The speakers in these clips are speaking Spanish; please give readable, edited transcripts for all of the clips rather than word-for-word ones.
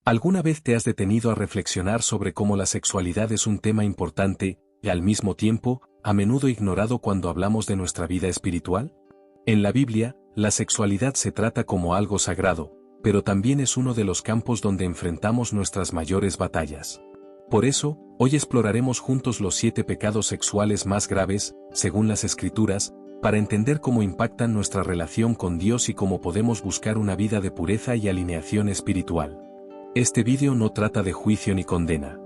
¿Alguna vez te has detenido a reflexionar sobre cómo la sexualidad es un tema importante y al mismo tiempo, a menudo ignorado cuando hablamos de nuestra vida espiritual? En la Biblia, la sexualidad se trata como algo sagrado, pero también es uno de los campos donde enfrentamos nuestras mayores batallas. Por eso, hoy exploraremos juntos los 7 pecados sexuales más graves, según las Escrituras, para entender cómo impactan nuestra relación con Dios y cómo podemos buscar una vida de pureza y alineación espiritual. Este vídeo no trata de juicio ni condena.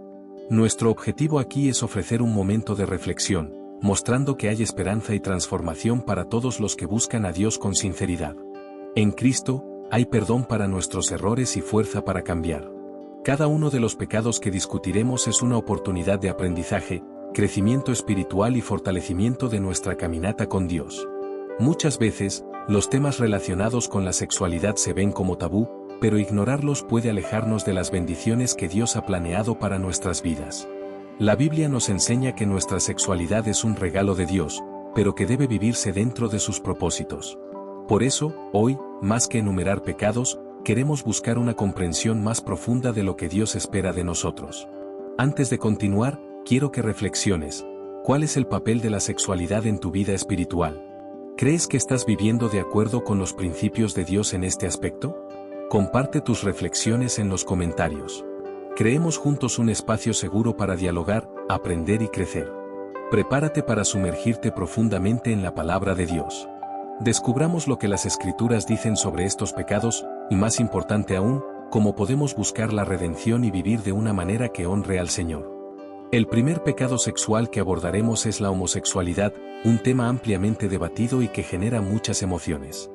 Nuestro objetivo aquí es ofrecer un momento de reflexión, mostrando que hay esperanza y transformación para todos los que buscan a Dios con sinceridad. En Cristo, hay perdón para nuestros errores y fuerza para cambiar. Cada uno de los pecados que discutiremos es una oportunidad de aprendizaje, crecimiento espiritual y fortalecimiento de nuestra caminata con Dios. Muchas veces, los temas relacionados con la sexualidad se ven como tabú, pero ignorarlos puede alejarnos de las bendiciones que Dios ha planeado para nuestras vidas. La Biblia nos enseña que nuestra sexualidad es un regalo de Dios, pero que debe vivirse dentro de sus propósitos. Por eso, hoy, más que enumerar pecados, queremos buscar una comprensión más profunda de lo que Dios espera de nosotros. Antes de continuar, quiero que reflexiones. ¿Cuál es el papel de la sexualidad en tu vida espiritual? ¿Crees que estás viviendo de acuerdo con los principios de Dios en este aspecto? Comparte tus reflexiones en los comentarios. Creemos juntos un espacio seguro para dialogar, aprender y crecer. Prepárate para sumergirte profundamente en la palabra de Dios. Descubramos lo que las Escrituras dicen sobre estos pecados, y más importante aún, cómo podemos buscar la redención y vivir de una manera que honre al Señor. El primer pecado sexual que abordaremos es la homosexualidad, un tema ampliamente debatido y que genera muchas emociones.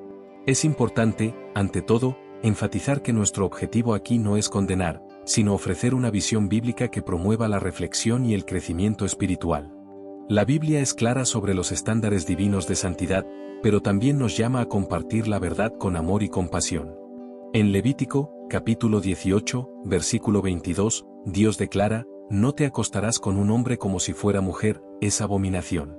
Es importante, ante todo, enfatizar que nuestro objetivo aquí no es condenar, sino ofrecer una visión bíblica que promueva la reflexión y el crecimiento espiritual. La Biblia es clara sobre los estándares divinos de santidad, pero también nos llama a compartir la verdad con amor y compasión. En Levítico, capítulo 18, versículo 22, Dios declara: «No te acostarás con un hombre como si fuera mujer, es abominación».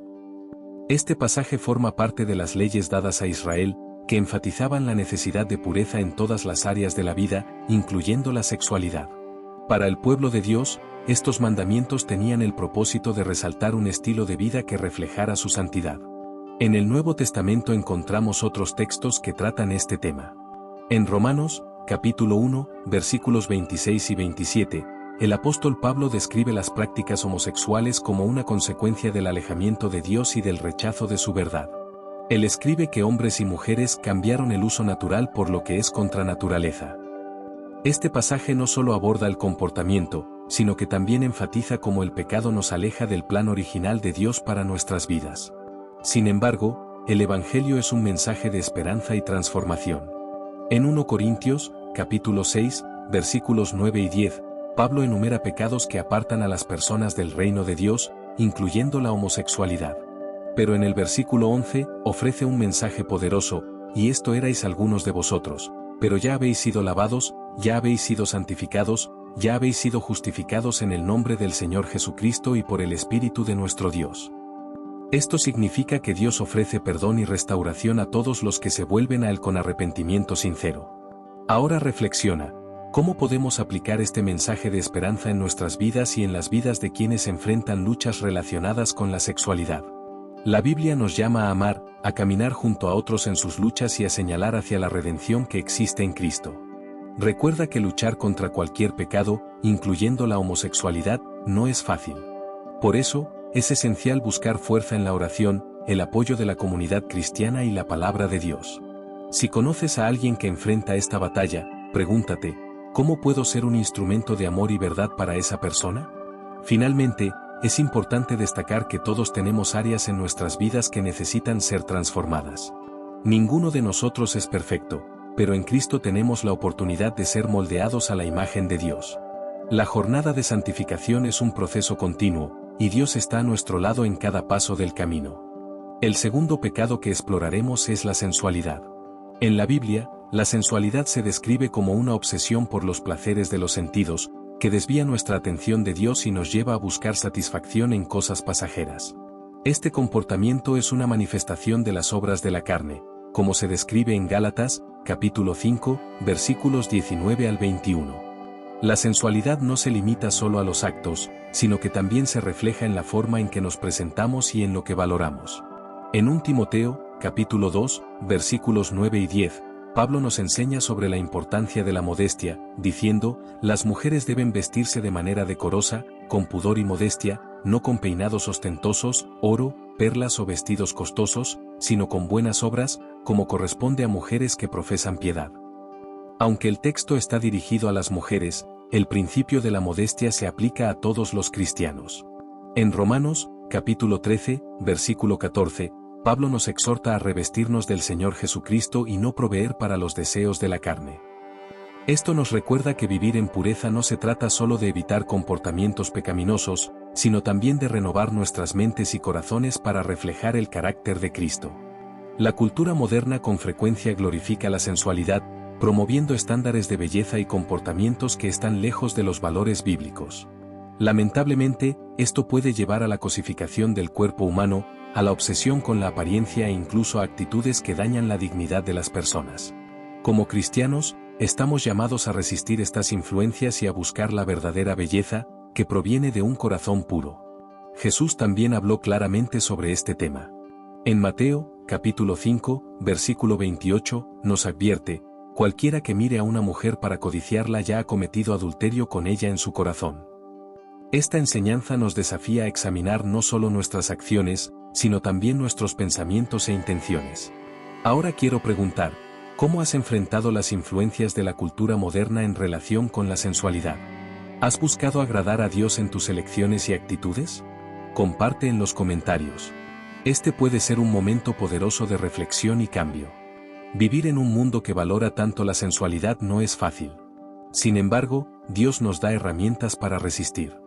Este pasaje forma parte de las leyes dadas a Israel, que enfatizaban la necesidad de pureza en todas las áreas de la vida, incluyendo la sexualidad. Para el pueblo de Dios, estos mandamientos tenían el propósito de resaltar un estilo de vida que reflejara su santidad. En el Nuevo Testamento encontramos otros textos que tratan este tema. En Romanos, capítulo 1, versículos 26 y 27, el apóstol Pablo describe las prácticas homosexuales como una consecuencia del alejamiento de Dios y del rechazo de su verdad. Él escribe que hombres y mujeres cambiaron el uso natural por lo que es contra naturaleza. Este pasaje no solo aborda el comportamiento, sino que también enfatiza cómo el pecado nos aleja del plan original de Dios para nuestras vidas. Sin embargo, el Evangelio es un mensaje de esperanza y transformación. En 1 Corintios, capítulo 6, versículos 9 y 10, Pablo enumera pecados que apartan a las personas del reino de Dios, incluyendo la homosexualidad. Pero en el versículo 11, ofrece un mensaje poderoso: «Y esto erais algunos de vosotros, pero ya habéis sido lavados, ya habéis sido santificados, ya habéis sido justificados en el nombre del Señor Jesucristo y por el Espíritu de nuestro Dios». Esto significa que Dios ofrece perdón y restauración a todos los que se vuelven a Él con arrepentimiento sincero. Ahora reflexiona: ¿cómo podemos aplicar este mensaje de esperanza en nuestras vidas y en las vidas de quienes enfrentan luchas relacionadas con la sexualidad? La Biblia nos llama a amar, a caminar junto a otros en sus luchas y a señalar hacia la redención que existe en Cristo. Recuerda que luchar contra cualquier pecado, incluyendo la homosexualidad, no es fácil. Por eso, es esencial buscar fuerza en la oración, el apoyo de la comunidad cristiana y la palabra de Dios. Si conoces a alguien que enfrenta esta batalla, pregúntate: ¿cómo puedo ser un instrumento de amor y verdad para esa persona? Finalmente, es importante destacar que todos tenemos áreas en nuestras vidas que necesitan ser transformadas. Ninguno de nosotros es perfecto, pero en Cristo tenemos la oportunidad de ser moldeados a la imagen de Dios. La jornada de santificación es un proceso continuo, y Dios está a nuestro lado en cada paso del camino. El segundo pecado que exploraremos es la sensualidad. En la Biblia, la sensualidad se describe como una obsesión por los placeres de los sentidos, que desvía nuestra atención de Dios y nos lleva a buscar satisfacción en cosas pasajeras. Este comportamiento es una manifestación de las obras de la carne, como se describe en Gálatas, capítulo 5, versículos 19 al 21. La sensualidad no se limita solo a los actos, sino que también se refleja en la forma en que nos presentamos y en lo que valoramos. En 1 Timoteo, capítulo 2, versículos 9 y 10, Pablo nos enseña sobre la importancia de la modestia, diciendo, las mujeres deben vestirse de manera decorosa, con pudor y modestia, no con peinados ostentosos, oro, perlas o vestidos costosos, sino con buenas obras, como corresponde a mujeres que profesan piedad. Aunque el texto está dirigido a las mujeres, el principio de la modestia se aplica a todos los cristianos. En Romanos, capítulo 13, versículo 14, Pablo nos exhorta a revestirnos del Señor Jesucristo y no proveer para los deseos de la carne. Esto nos recuerda que vivir en pureza no se trata solo de evitar comportamientos pecaminosos, sino también de renovar nuestras mentes y corazones para reflejar el carácter de Cristo. La cultura moderna con frecuencia glorifica la sensualidad, promoviendo estándares de belleza y comportamientos que están lejos de los valores bíblicos. Lamentablemente, esto puede llevar a la cosificación del cuerpo humano, a la obsesión con la apariencia e incluso a actitudes que dañan la dignidad de las personas. Como cristianos, estamos llamados a resistir estas influencias y a buscar la verdadera belleza, que proviene de un corazón puro. Jesús también habló claramente sobre este tema. En Mateo, capítulo 5, versículo 28, nos advierte, cualquiera que mire a una mujer para codiciarla ya ha cometido adulterio con ella en su corazón. Esta enseñanza nos desafía a examinar no solo nuestras acciones, sino también nuestros pensamientos e intenciones. Ahora quiero preguntar, ¿cómo has enfrentado las influencias de la cultura moderna en relación con la sensualidad? ¿Has buscado agradar a Dios en tus elecciones y actitudes? Comparte en los comentarios. Este puede ser un momento poderoso de reflexión y cambio. Vivir en un mundo que valora tanto la sensualidad no es fácil. Sin embargo, Dios nos da herramientas para resistir.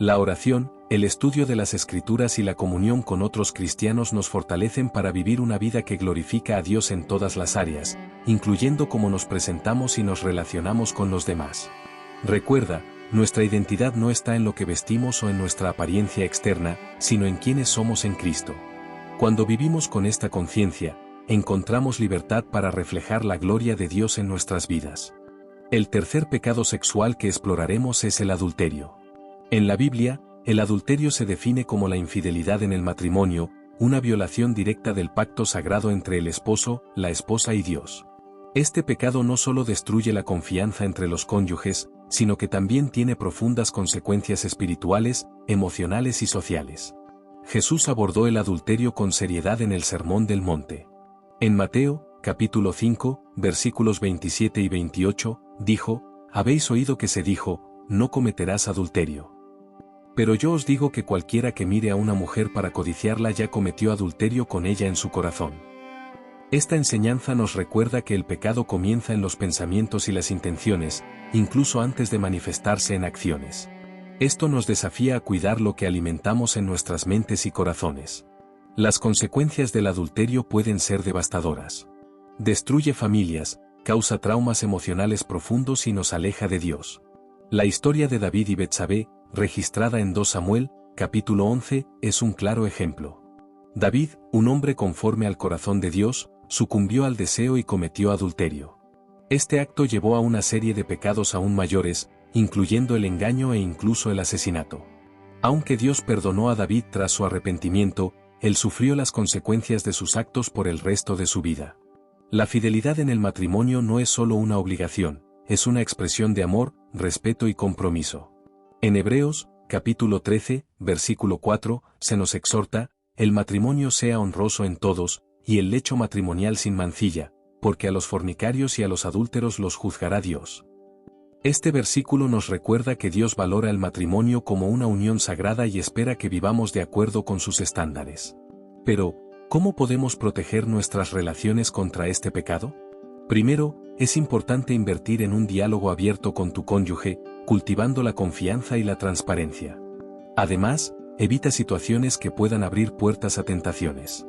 La oración, el estudio de las Escrituras y la comunión con otros cristianos nos fortalecen para vivir una vida que glorifica a Dios en todas las áreas, incluyendo cómo nos presentamos y nos relacionamos con los demás. Recuerda, nuestra identidad no está en lo que vestimos o en nuestra apariencia externa, sino en quienes somos en Cristo. Cuando vivimos con esta conciencia, encontramos libertad para reflejar la gloria de Dios en nuestras vidas. El tercer pecado sexual que exploraremos es el adulterio. En la Biblia, el adulterio se define como la infidelidad en el matrimonio, una violación directa del pacto sagrado entre el esposo, la esposa y Dios. Este pecado no solo destruye la confianza entre los cónyuges, sino que también tiene profundas consecuencias espirituales, emocionales y sociales. Jesús abordó el adulterio con seriedad en el Sermón del Monte. En Mateo, capítulo 5, versículos 27 y 28, dijo, «Habéis oído que se dijo, no cometerás adulterio. Pero yo os digo que cualquiera que mire a una mujer para codiciarla ya cometió adulterio con ella en su corazón». Esta enseñanza nos recuerda que el pecado comienza en los pensamientos y las intenciones, incluso antes de manifestarse en acciones. Esto nos desafía a cuidar lo que alimentamos en nuestras mentes y corazones. Las consecuencias del adulterio pueden ser devastadoras. Destruye familias, causa traumas emocionales profundos y nos aleja de Dios. La historia de David y Betsabé, registrada en 2 Samuel, capítulo 11, es un claro ejemplo. David, un hombre conforme al corazón de Dios, sucumbió al deseo y cometió adulterio. Este acto llevó a una serie de pecados aún mayores, incluyendo el engaño e incluso el asesinato. Aunque Dios perdonó a David tras su arrepentimiento, él sufrió las consecuencias de sus actos por el resto de su vida. La fidelidad en el matrimonio no es solo una obligación, es una expresión de amor, respeto y compromiso. En Hebreos, capítulo 13, versículo 4, se nos exhorta, el matrimonio sea honroso en todos, y el lecho matrimonial sin mancilla, porque a los fornicarios y a los adúlteros los juzgará Dios. Este versículo nos recuerda que Dios valora el matrimonio como una unión sagrada y espera que vivamos de acuerdo con sus estándares. Pero, ¿cómo podemos proteger nuestras relaciones contra este pecado? Primero, es importante invertir en un diálogo abierto con tu cónyuge, cultivando la confianza y la transparencia. Además, evita situaciones que puedan abrir puertas a tentaciones.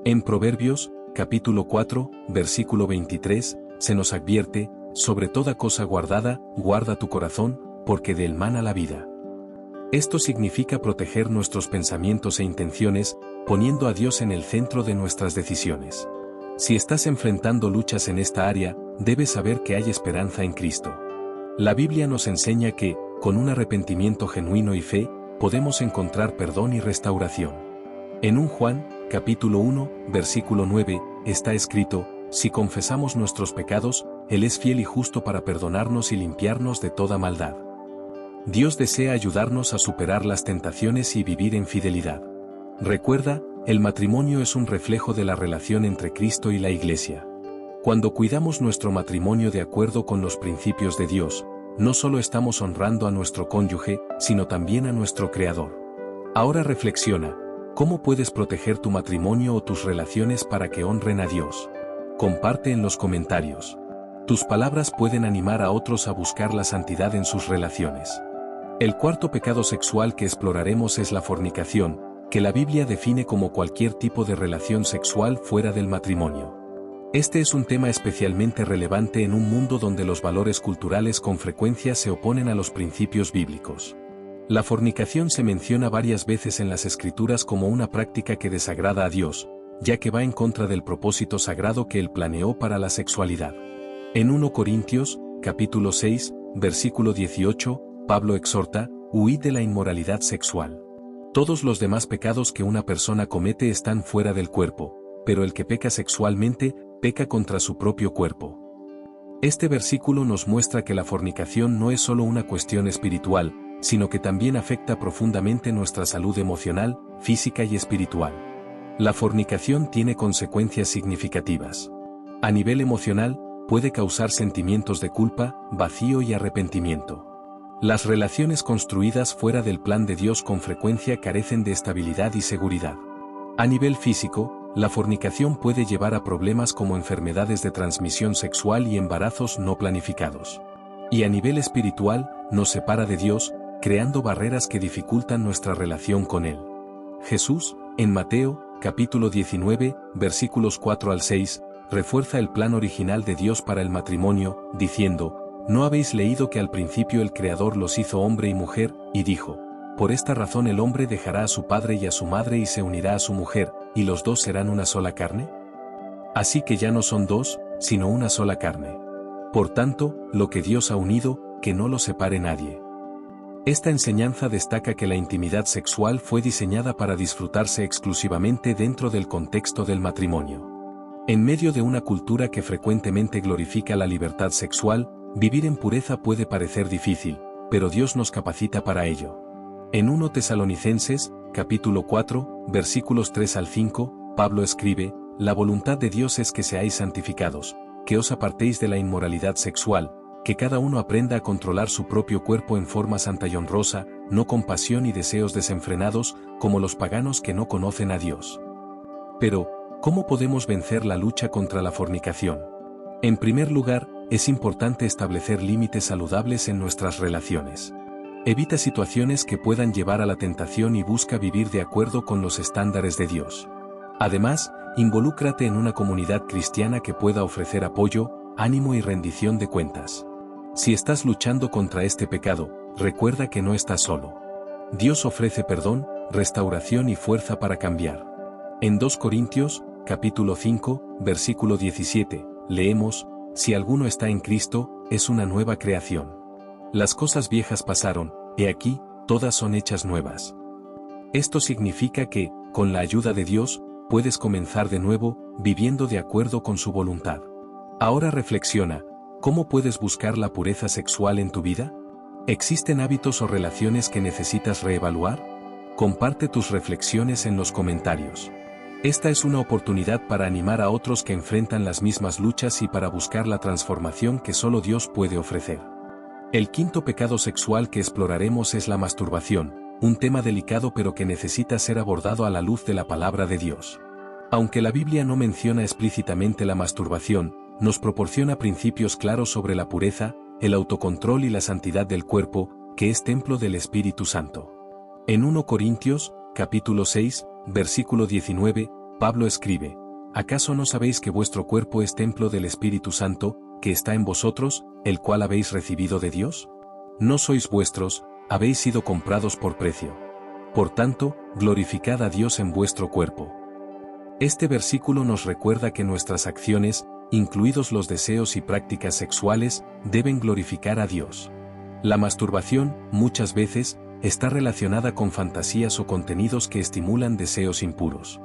En Proverbios, capítulo 4, versículo 23, se nos advierte, sobre toda cosa guardada, guarda tu corazón, porque de él mana la vida. Esto significa proteger nuestros pensamientos e intenciones, poniendo a Dios en el centro de nuestras decisiones. Si estás enfrentando luchas en esta área, debes saber que hay esperanza en Cristo. La Biblia nos enseña que, con un arrepentimiento genuino y fe, podemos encontrar perdón y restauración. En 1 Juan, capítulo 1, versículo 9, está escrito: si confesamos nuestros pecados, Él es fiel y justo para perdonarnos y limpiarnos de toda maldad. Dios desea ayudarnos a superar las tentaciones y vivir en fidelidad. Recuerda, el matrimonio es un reflejo de la relación entre Cristo y la Iglesia. Cuando cuidamos nuestro matrimonio de acuerdo con los principios de Dios, no solo estamos honrando a nuestro cónyuge, sino también a nuestro Creador. Ahora reflexiona, ¿cómo puedes proteger tu matrimonio o tus relaciones para que honren a Dios? Comparte en los comentarios. Tus palabras pueden animar a otros a buscar la santidad en sus relaciones. El cuarto pecado sexual que exploraremos es la fornicación, que la Biblia define como cualquier tipo de relación sexual fuera del matrimonio. Este es un tema especialmente relevante en un mundo donde los valores culturales con frecuencia se oponen a los principios bíblicos. La fornicación se menciona varias veces en las Escrituras como una práctica que desagrada a Dios, ya que va en contra del propósito sagrado que Él planeó para la sexualidad. En 1 Corintios, capítulo 6, versículo 18, Pablo exhorta: huid de la inmoralidad sexual. Todos los demás pecados que una persona comete están fuera del cuerpo, pero el que peca sexualmente, peca contra su propio cuerpo. Este versículo nos muestra que la fornicación no es solo una cuestión espiritual, sino que también afecta profundamente nuestra salud emocional, física y espiritual. La fornicación tiene consecuencias significativas. A nivel emocional, puede causar sentimientos de culpa, vacío y arrepentimiento. Las relaciones construidas fuera del plan de Dios con frecuencia carecen de estabilidad y seguridad. A nivel físico, la fornicación puede llevar a problemas como enfermedades de transmisión sexual y embarazos no planificados. Y a nivel espiritual, nos separa de Dios, creando barreras que dificultan nuestra relación con Él. Jesús, en Mateo, capítulo 19, versículos 4 al 6, refuerza el plan original de Dios para el matrimonio, diciendo: ¿no habéis leído que al principio el Creador los hizo hombre y mujer, y dijo: por esta razón el hombre dejará a su padre y a su madre y se unirá a su mujer, y los dos serán una sola carne? Así que ya no son dos, sino una sola carne. Por tanto, lo que Dios ha unido, que no lo separe nadie. Esta enseñanza destaca que la intimidad sexual fue diseñada para disfrutarse exclusivamente dentro del contexto del matrimonio. En medio de una cultura que frecuentemente glorifica la libertad sexual, vivir en pureza puede parecer difícil, pero Dios nos capacita para ello. En 1 Tesalonicenses, capítulo 4, versículos 3 al 5, Pablo escribe: la voluntad de Dios es que seáis santificados, que os apartéis de la inmoralidad sexual, que cada uno aprenda a controlar su propio cuerpo en forma santa y honrosa, no con pasión y deseos desenfrenados, como los paganos que no conocen a Dios. Pero, ¿cómo podemos vencer la lucha contra la fornicación? En primer lugar, es importante establecer límites saludables en nuestras relaciones. Evita situaciones que puedan llevar a la tentación y busca vivir de acuerdo con los estándares de Dios. Además, involúcrate en una comunidad cristiana que pueda ofrecer apoyo, ánimo y rendición de cuentas. Si estás luchando contra este pecado, recuerda que no estás solo. Dios ofrece perdón, restauración y fuerza para cambiar. En 2 Corintios, capítulo 5, versículo 17, leemos: si alguno está en Cristo, es una nueva creación. Las cosas viejas pasaron, he aquí, todas son hechas nuevas. Esto significa que, con la ayuda de Dios, puedes comenzar de nuevo, viviendo de acuerdo con su voluntad. Ahora reflexiona, ¿cómo puedes buscar la pureza sexual en tu vida? ¿Existen hábitos o relaciones que necesitas reevaluar? Comparte tus reflexiones en los comentarios. Esta es una oportunidad para animar a otros que enfrentan las mismas luchas y para buscar la transformación que solo Dios puede ofrecer. El quinto pecado sexual que exploraremos es la masturbación, un tema delicado pero que necesita ser abordado a la luz de la palabra de Dios. Aunque la Biblia no menciona explícitamente la masturbación, nos proporciona principios claros sobre la pureza, el autocontrol y la santidad del cuerpo, que es templo del Espíritu Santo. En 1 Corintios, capítulo 6, versículo 19, Pablo escribe: ¿acaso no sabéis que vuestro cuerpo es templo del Espíritu Santo, que está en vosotros, el cual habéis recibido de Dios? No sois vuestros, habéis sido comprados por precio. Por tanto, glorificad a Dios en vuestro cuerpo. Este versículo nos recuerda que nuestras acciones, incluidos los deseos y prácticas sexuales, deben glorificar a Dios. La masturbación, muchas veces, está relacionada con fantasías o contenidos que estimulan deseos impuros.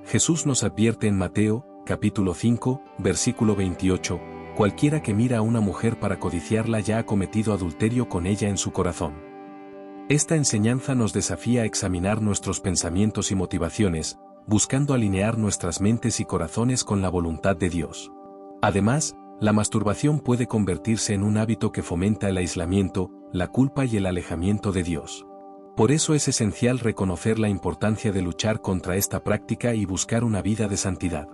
Jesús nos advierte en Mateo, capítulo 5, versículo 28, cualquiera que mira a una mujer para codiciarla ya ha cometido adulterio con ella en su corazón. Esta enseñanza nos desafía a examinar nuestros pensamientos y motivaciones, buscando alinear nuestras mentes y corazones con la voluntad de Dios. Además, la masturbación puede convertirse en un hábito que fomenta el aislamiento, la culpa y el alejamiento de Dios. Por eso es esencial reconocer la importancia de luchar contra esta práctica y buscar una vida de santidad.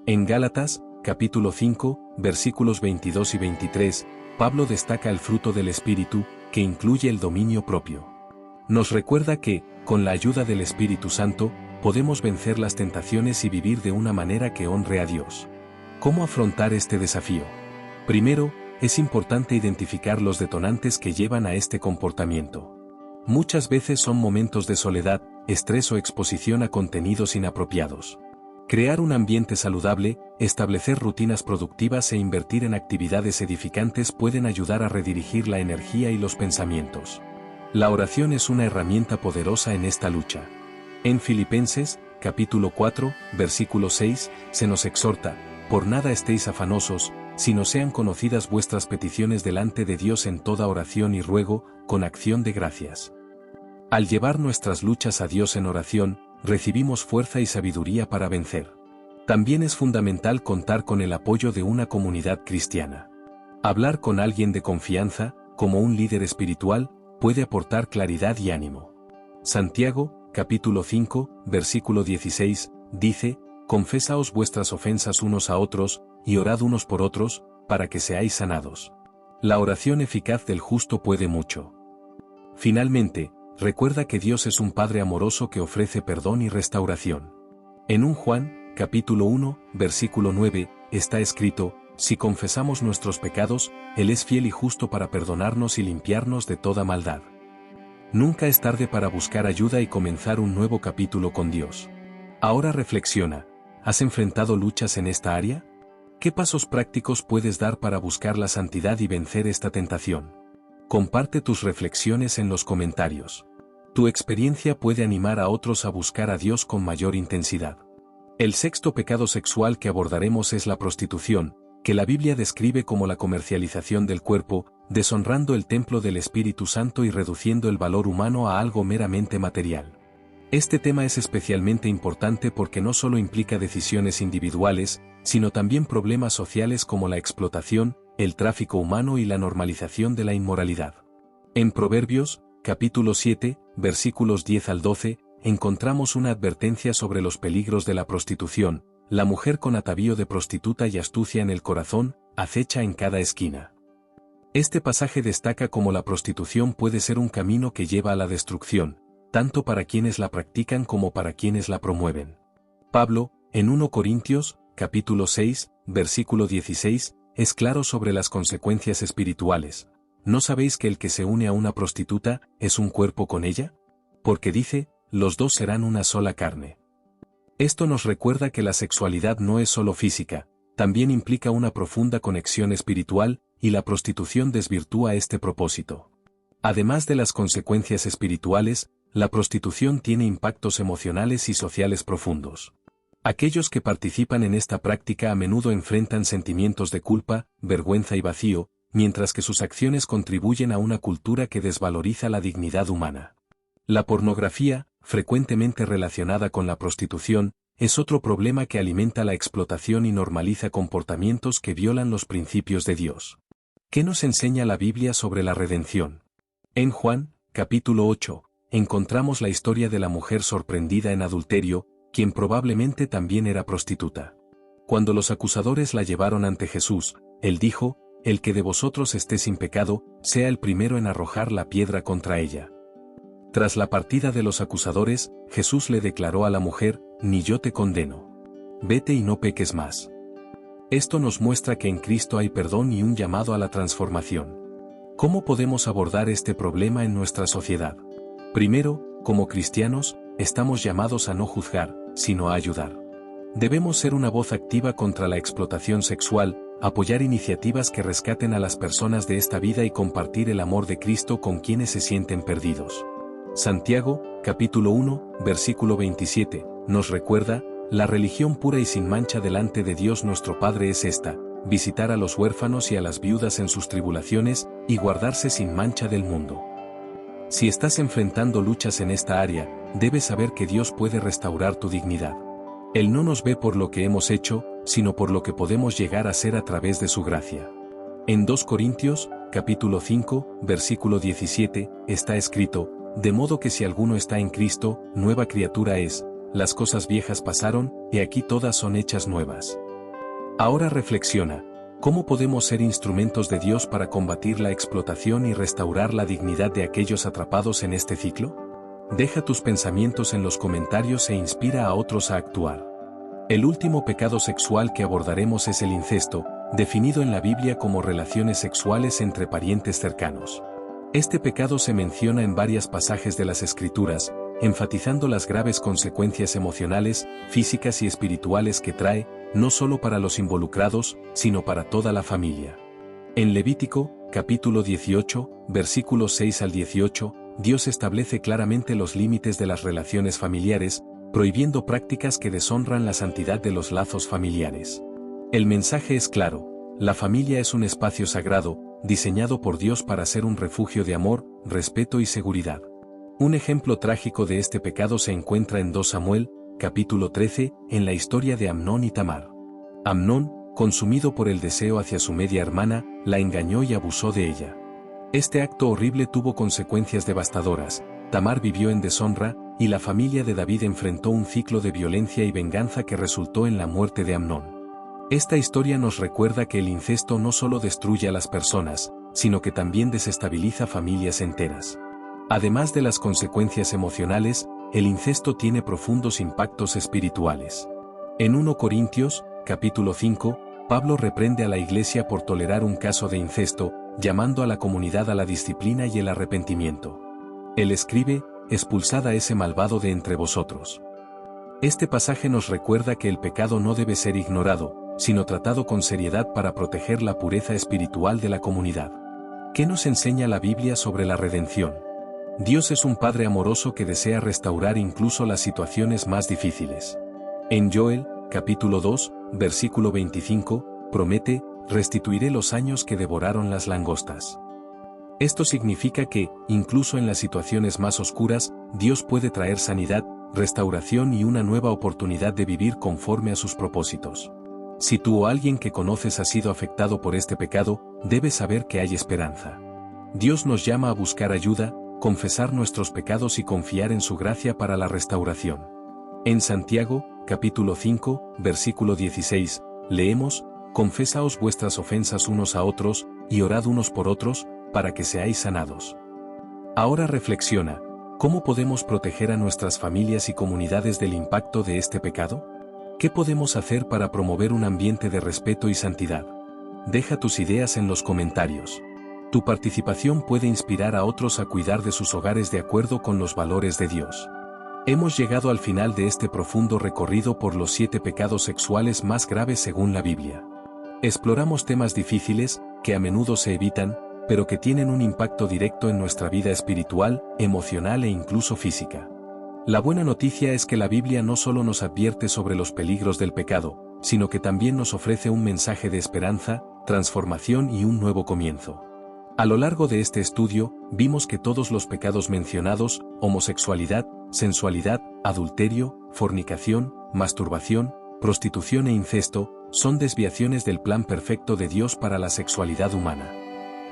En Gálatas, capítulo 5, versículos 22 y 23, Pablo destaca el fruto del Espíritu, que incluye el dominio propio. Nos recuerda que, con la ayuda del Espíritu Santo, podemos vencer las tentaciones y vivir de una manera que honre a Dios. ¿Cómo afrontar este desafío? Primero, es importante identificar los detonantes que llevan a este comportamiento. Muchas veces son momentos de soledad, estrés o exposición a contenidos inapropiados. Crear un ambiente saludable, establecer rutinas productivas e invertir en actividades edificantes pueden ayudar a redirigir la energía y los pensamientos. La oración es una herramienta poderosa en esta lucha. En Filipenses, capítulo 4, versículo 6, se nos exhorta: por nada estéis afanosos, sino sean conocidas vuestras peticiones delante de Dios en toda oración y ruego, con acción de gracias. Al llevar nuestras luchas a Dios en oración, recibimos fuerza y sabiduría para vencer. También es fundamental contar con el apoyo de una comunidad cristiana. Hablar con alguien de confianza, como un líder espiritual, puede aportar claridad y ánimo. Santiago, capítulo 5, versículo 16, dice: confesaos vuestras ofensas unos a otros, y orad unos por otros, para que seáis sanados. La oración eficaz del justo puede mucho. Finalmente, recuerda que Dios es un Padre amoroso que ofrece perdón y restauración. En 1 Juan, capítulo 1, versículo 9, está escrito: si confesamos nuestros pecados, Él es fiel y justo para perdonarnos y limpiarnos de toda maldad. Nunca es tarde para buscar ayuda y comenzar un nuevo capítulo con Dios. Ahora reflexiona: ¿has enfrentado luchas en esta área? ¿Qué pasos prácticos puedes dar para buscar la santidad y vencer esta tentación? Comparte tus reflexiones en los comentarios. Tu experiencia puede animar a otros a buscar a Dios con mayor intensidad. El sexto pecado sexual que abordaremos es la prostitución, que la Biblia describe como la comercialización del cuerpo, deshonrando el templo del Espíritu Santo y reduciendo el valor humano a algo meramente material. Este tema es especialmente importante porque no solo implica decisiones individuales, sino también problemas sociales como la explotación, el tráfico humano y la normalización de la inmoralidad. En Proverbios, capítulo 7, versículos 10 al 12, encontramos una advertencia sobre los peligros de la prostitución: la mujer con atavío de prostituta y astucia en el corazón, acecha en cada esquina. Este pasaje destaca cómo la prostitución puede ser un camino que lleva a la destrucción, tanto para quienes la practican como para quienes la promueven. Pablo, en 1 Corintios, capítulo 6, versículo 16, es claro sobre las consecuencias espirituales. ¿No sabéis que el que se une a una prostituta es un cuerpo con ella? Porque dice: los dos serán una sola carne. Esto nos recuerda que la sexualidad no es solo física, también implica una profunda conexión espiritual, y la prostitución desvirtúa este propósito. Además de las consecuencias espirituales, la prostitución tiene impactos emocionales y sociales profundos. Aquellos que participan en esta práctica a menudo enfrentan sentimientos de culpa, vergüenza y vacío, mientras que sus acciones contribuyen a una cultura que desvaloriza la dignidad humana. La pornografía, frecuentemente relacionada con la prostitución, es otro problema que alimenta la explotación y normaliza comportamientos que violan los principios de Dios. ¿Qué nos enseña la Biblia sobre la redención? En Juan, capítulo 8, encontramos la historia de la mujer sorprendida en adulterio, quien probablemente también era prostituta. Cuando los acusadores la llevaron ante Jesús, él dijo: el que de vosotros esté sin pecado, sea el primero en arrojar la piedra contra ella. Tras la partida de los acusadores, Jesús le declaró a la mujer: ni yo te condeno. Vete y no peques más. Esto nos muestra que en Cristo hay perdón y un llamado a la transformación. ¿Cómo podemos abordar este problema en nuestra sociedad? Primero, como cristianos, estamos llamados a no juzgar, sino a ayudar. Debemos ser una voz activa contra la explotación sexual, apoyar iniciativas que rescaten a las personas de esta vida y compartir el amor de Cristo con quienes se sienten perdidos. Santiago, capítulo 1, versículo 27, nos recuerda, la religión pura y sin mancha delante de Dios nuestro Padre es esta, visitar a los huérfanos y a las viudas en sus tribulaciones, y guardarse sin mancha del mundo. Si estás enfrentando luchas en esta área, debes saber que Dios puede restaurar tu dignidad. Él no nos ve por lo que hemos hecho, sino por lo que podemos llegar a ser a través de su gracia. En 2 Corintios, capítulo 5, versículo 17, está escrito, de modo que si alguno está en Cristo, nueva criatura es, las cosas viejas pasaron, y aquí todas son hechas nuevas. Ahora reflexiona, ¿cómo podemos ser instrumentos de Dios para combatir la explotación y restaurar la dignidad de aquellos atrapados en este ciclo? Deja tus pensamientos en los comentarios e inspira a otros a actuar. El último pecado sexual que abordaremos es el incesto, definido en la Biblia como relaciones sexuales entre parientes cercanos. Este pecado se menciona en varios pasajes de las Escrituras, enfatizando las graves consecuencias emocionales, físicas y espirituales que trae, no solo para los involucrados, sino para toda la familia. En Levítico, capítulo 18, versículos 6 al 18, Dios establece claramente los límites de las relaciones familiares, prohibiendo prácticas que deshonran la santidad de los lazos familiares. El mensaje es claro, la familia es un espacio sagrado, diseñado por Dios para ser un refugio de amor, respeto y seguridad. Un ejemplo trágico de este pecado se encuentra en 2 Samuel, capítulo 13, en la historia de Amnón y Tamar. Amnón, consumido por el deseo hacia su media hermana, la engañó y abusó de ella. Este acto horrible tuvo consecuencias devastadoras, Tamar vivió en deshonra, y la familia de David enfrentó un ciclo de violencia y venganza que resultó en la muerte de Amnón. Esta historia nos recuerda que el incesto no solo destruye a las personas, sino que también desestabiliza familias enteras. Además de las consecuencias emocionales, el incesto tiene profundos impactos espirituales. En 1 Corintios, capítulo 5, Pablo reprende a la iglesia por tolerar un caso de incesto, llamando a la comunidad a la disciplina y el arrepentimiento. Él escribe, expulsad a ese malvado de entre vosotros. Este pasaje nos recuerda que el pecado no debe ser ignorado, sino tratado con seriedad para proteger la pureza espiritual de la comunidad. ¿Qué nos enseña la Biblia sobre la redención? Dios es un Padre amoroso que desea restaurar incluso las situaciones más difíciles. En Joel, capítulo 2, versículo 25, promete, restituiré los años que devoraron las langostas. Esto significa que, incluso en las situaciones más oscuras, Dios puede traer sanidad, restauración y una nueva oportunidad de vivir conforme a sus propósitos. Si tú o alguien que conoces ha sido afectado por este pecado, debes saber que hay esperanza. Dios nos llama a buscar ayuda, confesar nuestros pecados y confiar en su gracia para la restauración. En Santiago, capítulo 5, versículo 16, leemos, confesaos vuestras ofensas unos a otros, y orad unos por otros, para que seáis sanados. Ahora reflexiona, ¿cómo podemos proteger a nuestras familias y comunidades del impacto de este pecado? ¿Qué podemos hacer para promover un ambiente de respeto y santidad? Deja tus ideas en los comentarios. Tu participación puede inspirar a otros a cuidar de sus hogares de acuerdo con los valores de Dios. Hemos llegado al final de este profundo recorrido por los 7 pecados sexuales más graves según la Biblia. Exploramos temas difíciles, que a menudo se evitan, pero que tienen un impacto directo en nuestra vida espiritual, emocional e incluso física. La buena noticia es que la Biblia no solo nos advierte sobre los peligros del pecado, sino que también nos ofrece un mensaje de esperanza, transformación y un nuevo comienzo. A lo largo de este estudio, vimos que todos los pecados mencionados, homosexualidad, sensualidad, adulterio, fornicación, masturbación, prostitución e incesto, son desviaciones del plan perfecto de Dios para la sexualidad humana.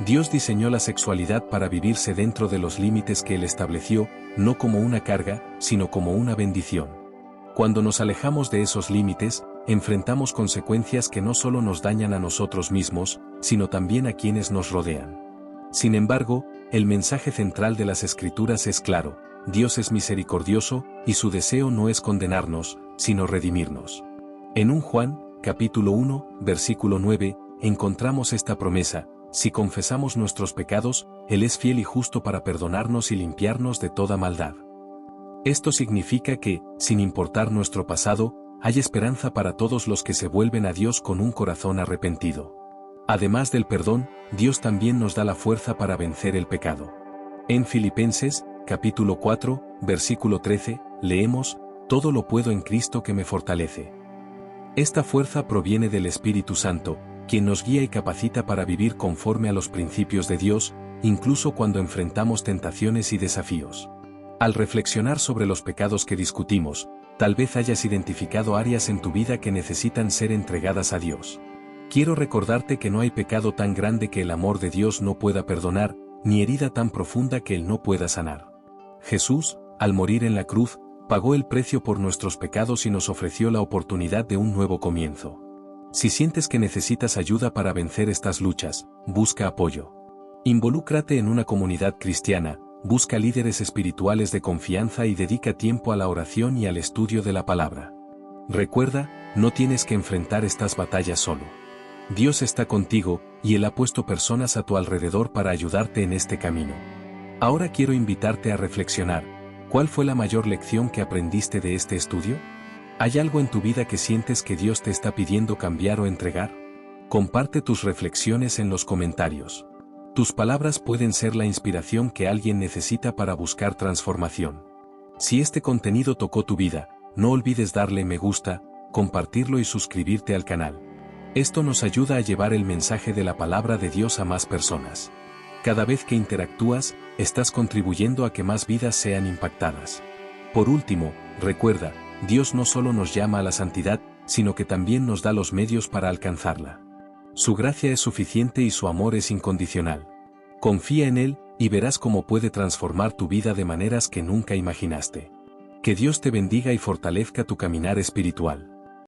Dios diseñó la sexualidad para vivirse dentro de los límites que Él estableció, no como una carga, sino como una bendición. Cuando nos alejamos de esos límites, enfrentamos consecuencias que no solo nos dañan a nosotros mismos, sino también a quienes nos rodean. Sin embargo, el mensaje central de las Escrituras es claro, Dios es misericordioso, y su deseo no es condenarnos, sino redimirnos. En 1 Juan, capítulo 1, versículo 9, encontramos esta promesa, si confesamos nuestros pecados, Él es fiel y justo para perdonarnos y limpiarnos de toda maldad. Esto significa que, sin importar nuestro pasado, hay esperanza para todos los que se vuelven a Dios con un corazón arrepentido. Además del perdón, Dios también nos da la fuerza para vencer el pecado. En Filipenses, capítulo 4, versículo 13, leemos, «Todo lo puedo en Cristo que me fortalece». Esta fuerza proviene del Espíritu Santo, quien nos guía y capacita para vivir conforme a los principios de Dios, incluso cuando enfrentamos tentaciones y desafíos. Al reflexionar sobre los pecados que discutimos, tal vez hayas identificado áreas en tu vida que necesitan ser entregadas a Dios. Quiero recordarte que no hay pecado tan grande que el amor de Dios no pueda perdonar, ni herida tan profunda que Él no pueda sanar. Jesús, al morir en la cruz, pagó el precio por nuestros pecados y nos ofreció la oportunidad de un nuevo comienzo. Si sientes que necesitas ayuda para vencer estas luchas, busca apoyo. Involúcrate en una comunidad cristiana, busca líderes espirituales de confianza y dedica tiempo a la oración y al estudio de la palabra. Recuerda, no tienes que enfrentar estas batallas solo. Dios está contigo, y Él ha puesto personas a tu alrededor para ayudarte en este camino. Ahora quiero invitarte a reflexionar. ¿Cuál fue la mayor lección que aprendiste de este estudio? ¿Hay algo en tu vida que sientes que Dios te está pidiendo cambiar o entregar? Comparte tus reflexiones en los comentarios. Tus palabras pueden ser la inspiración que alguien necesita para buscar transformación. Si este contenido tocó tu vida, no olvides darle me gusta, compartirlo y suscribirte al canal. Esto nos ayuda a llevar el mensaje de la palabra de Dios a más personas. Cada vez que interactúas, estás contribuyendo a que más vidas sean impactadas. Por último, recuerda, Dios no solo nos llama a la santidad, sino que también nos da los medios para alcanzarla. Su gracia es suficiente y su amor es incondicional. Confía en Él, y verás cómo puede transformar tu vida de maneras que nunca imaginaste. Que Dios te bendiga y fortalezca tu caminar espiritual.